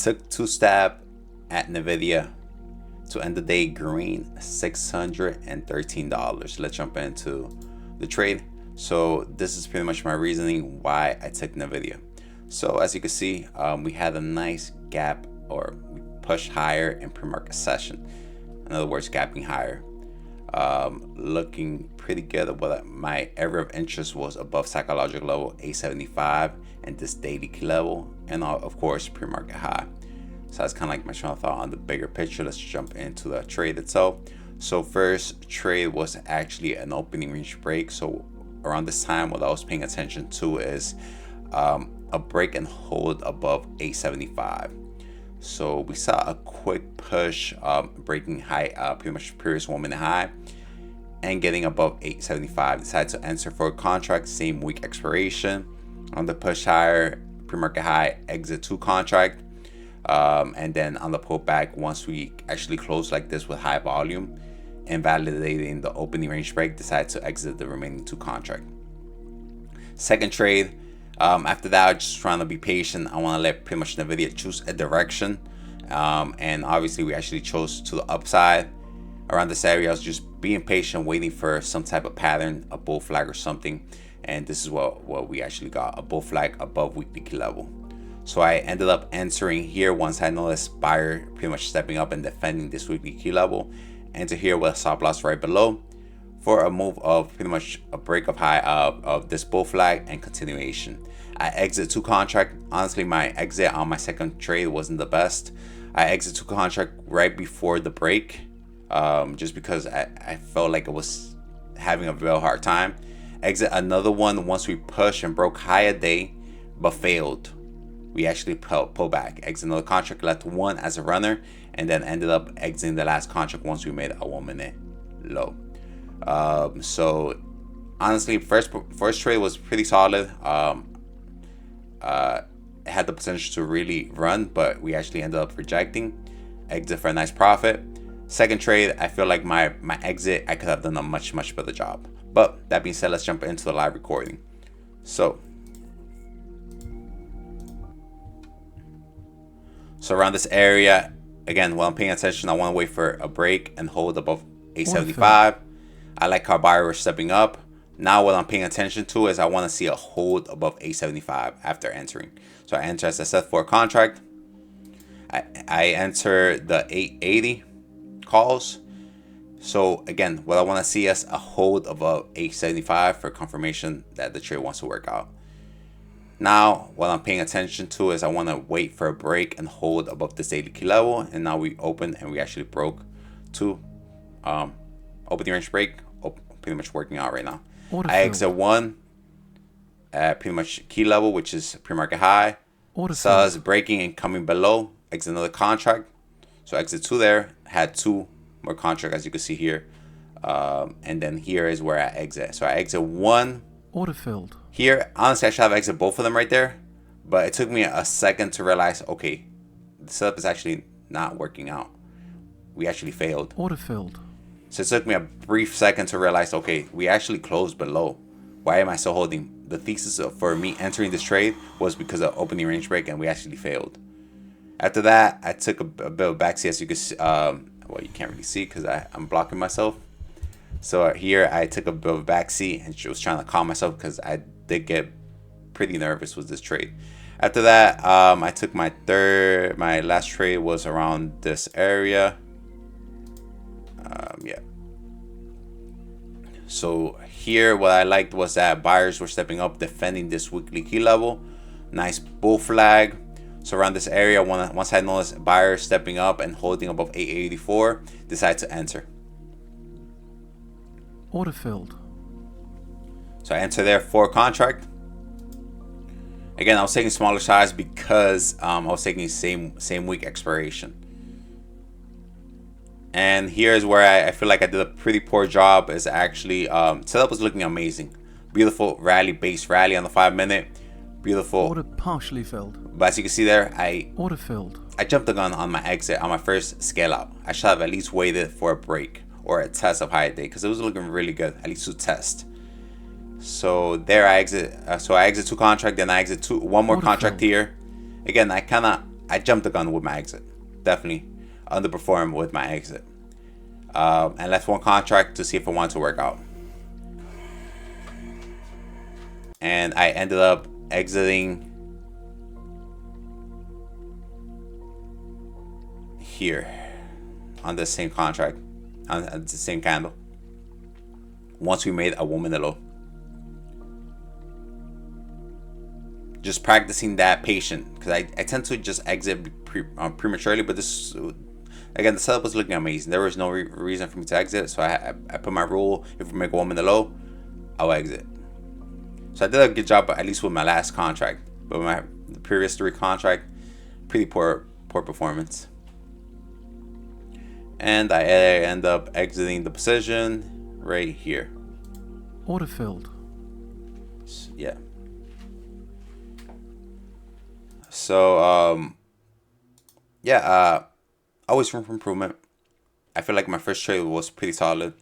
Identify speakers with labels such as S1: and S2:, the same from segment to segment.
S1: took two stab at Nvda to end the day green, $613. Let's jump into the trade. So this is pretty much my reasoning why I took Nvda. So as you can see, we had a nice gap, or we pushed higher in pre-market session. In other words, gapping higher. Looking pretty good. But my area of interest was above psychological level 875 and this daily key level, and of course pre-market high. So that's kind of like my train of thought on the bigger picture. Let's jump into the trade itself. So first trade was actually an opening range break. So around this time, what I was paying attention to is a break and hold above 875. So we saw a quick push, breaking high, pretty much previous 1 minute high, and getting above 875. Decided to enter for a contract, same week expiration. On the push higher, pre-market high, exit 2 contract. And then on the pullback, once we actually close like this with high volume and validating the opening range break, decide to exit the remaining 2 contract. Second trade, after that, I'm just trying to be patient. I want to let pretty much Nvda choose a direction, and obviously we actually chose to the upside. Around this area, I was just being patient, waiting for some type of pattern, a bull flag or something, and this is what we actually got, a bull flag above weekly key level. So I ended up entering here once I noticed buyer pretty much stepping up and defending this weekly key level. Enter here with a stop loss right below for a move of pretty much a break of high of this bull flag and continuation. I exit 2 contract. Honestly, my exit on my second trade wasn't the best. I exit 2 contract right before the break, just because I felt like it was having a real hard time. Exit another one once we pushed and broke high a day, but failed. We actually pull back, exit another contract, left one as a runner, and then ended up exiting the last contract once we made a 1 minute low. So honestly, first trade was pretty solid. It had the potential to really run, but we actually ended up rejecting. Exit for a nice profit. Second trade, I feel like my exit, I could have done a much better job. But that being said, let's jump into the live recording. So around this area, again, while I'm paying attention, I want to wait for a break and hold above 875. I like how buyer was stepping up. Now what I'm paying attention to is I want to see a hold above 875 after entering. So I enter, as I said, for a contract. I enter the 880 calls. So again, what I want to see is a hold above 875 for confirmation that the trade wants to work out. Now, what I'm paying attention to is I want to wait for a break and hold above this daily key level. And now we opened and we actually broke 2 opening range break, pretty much working out right now. I exit 1 at pretty much key level, which is pre-market high. Saw us breaking and coming below, exit another contract. So exit 2 there, had 2 more contracts as you can see here. And then here is where I exit. So I exit 1.
S2: Order filled.
S1: Here, honestly, I should have exited both of them right there, but it took me a second to realize, okay, the setup is actually not working out. We actually failed.
S2: Order filled.
S1: So it took me a brief second to realize, okay, we actually closed below. Why am I still holding? The thesis for me entering this trade was because of opening range break, and we actually failed. After that, I took a bit of backseat, as you can see. Well, you can't really see because I'm blocking myself. So here I took a bit of a backseat and was trying to calm myself because I did get pretty nervous with this trade. After that, I took my last trade was around this area. Yeah. So here, what I liked was that buyers were stepping up, defending this weekly key level. Nice bull flag. So around this area, once I noticed buyers stepping up and holding above 884, decided to enter.
S2: Order filled.
S1: So I enter there for a contract. Again, I was taking smaller size because I was taking same week expiration. And here's where I feel like I did a pretty poor job. Is actually setup was looking amazing. Beautiful rally, base rally on the 5 minute. Beautiful.
S2: Order partially filled.
S1: But as you can see there,
S2: order filled.
S1: I jumped the gun on my exit on my first scale out. I should have at least waited for a break or a test of higher day because it was looking really good, at least to test. So there I exit. So I exit 2 contract, then I exit one more
S2: Order
S1: contract
S2: filled.
S1: here. Again, I kind of I jumped the gun with my exit. Definitely underperformed with my exit. And left one contract to see if I wanted to work out. And I ended up exiting here on the same contract, on the same candle. Once we made a woman in the low. Just practicing that patient, because I tend to just exit prematurely, but this, again, the setup was looking amazing. There was no reason for me to exit, so I put my rule: if we make a woman in the low, I'll exit. So I did a good job, at least with my last contract. But the previous 3 contract, pretty poor performance. And I end up exiting the position right here.
S2: Order filled.
S1: Yeah. So always room for improvement. I feel like my first trade was pretty solid.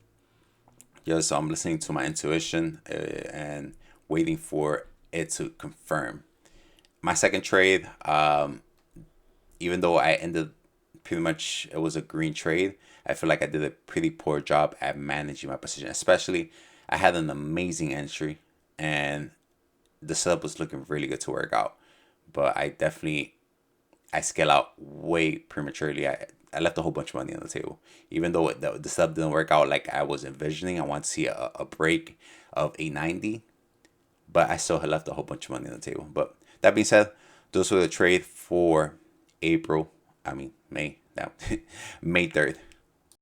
S1: Just listening to my intuition and waiting for it to confirm. My second trade, even though I ended pretty much, it was a green trade, I feel like I did a pretty poor job at managing my position. Especially, I had an amazing entry and the setup was looking really good to work out. But I scale out way prematurely. I left a whole bunch of money on the table. Even though the setup didn't work out like I was envisioning, I want to see a break of 890. But I still had left a whole bunch of money on the table. But that being said, those were the trade for May. Now, May 3rd.